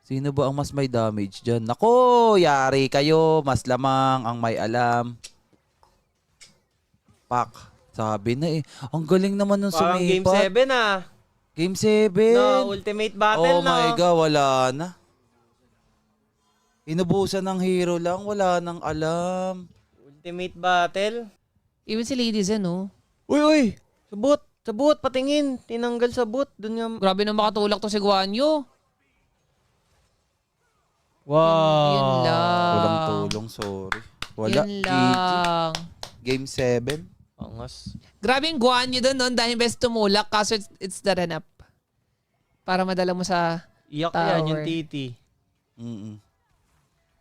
Sino ba ang mas may damage dyan? Nako, yari kayo. Mas lamang ang may alam. Pak. Sabi na eh. Ang galing naman nung Parang game sumipat. 7 ah. Game 7. No, ultimate battle Oh na. my God, wala na. Inubusan ng hero lang. Wala nang alam. Ultimate battle. Even si Ladies no? Uy! Sabot! Sabot! Patingin! Tinanggal sabot. Doon nga. Grabe na makatulak to si Guanyo. Wow! Yun lang. Walang tulong, sorry. Wala. Yun GG. lang. Game 7. Angas. Grabe yung Guanyo doon noon dahil best tumulak kaso it's the run up. Para madala mo sa Iyak tower. yan yung TT.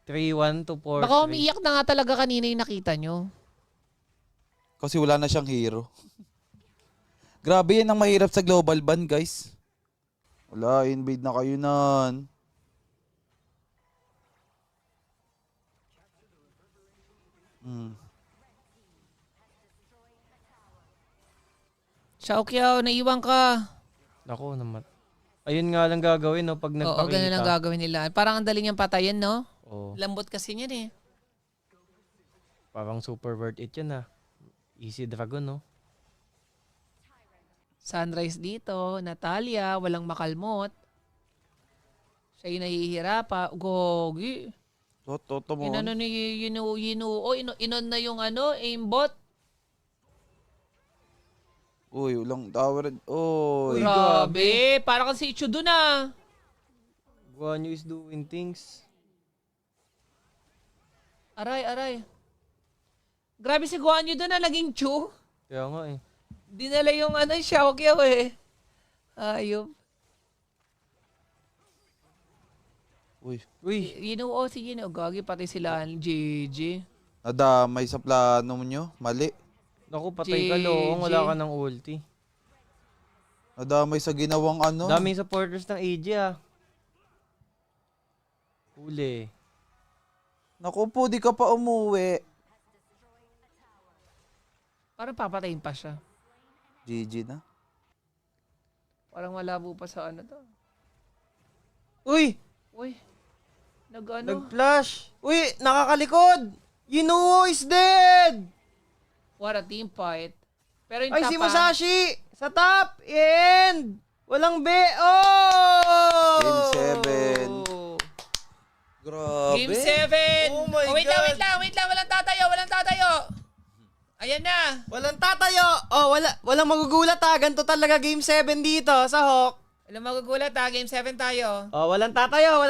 3-1 to 4-3. Baka umiiyak na nga talaga kanina yung nakita nyo. Kasi wala na siyang hero. Grabe yan ang mahirap sa global ban, guys. Wala, invade na kayo nan. Xiaoqiao, naiwan ka. Ako naman. Ayun nga lang gagawin no pag nagpakita. Oo, ganun lang gagawin nila. Parang ang dali niyang patayin, no? Oo. Lambot kasi niyan eh. Parang super worth it yun ah. Easy dragon no. Sunrise dito, Natalia, walang makalmot. Siya yung nahihirapa. Gogi. Toto mo. Inano ni inon na yung aimbot. Uy, ulang tower. Uy. Grabe, parang kasi Ichu dun ah. Guanyu is doing things. Aray. Grabe si Guanyu dun ah, naging Chu. Kaya nga eh. Dinala yung Xiaoqiao eh. Ayop. Uy, Yinuo si Yinuo. Gagi pati sila. GG. nadamay sa plano nyo. Mali. Naku, patay ka loong. Wala ka ng ulti. Nadamay sa ginawang ano. Daming supporters ng AJ ah. Huli. Naku po, di ka pa umuwi. Parang papatayin pa siya. GG na. Parang malabo pa sa to. Uy! Uy. Nag-flash! Uy! Nakakalikod! Yinuo is dead! What a team fight. Pero yung Ay, si tapa, Musashi! Sa top! And! Walang be! Oh! Game 7. Grabe. Game 7! Oh my wait God. lang. Walang tatayo. Ayan na. Walang tatayo! Oh, walang magugulat ha. Ganito talaga game 7 dito sa Hawk. Alam magugulat ha. Game 7 tayo. Oh, walang tatayo!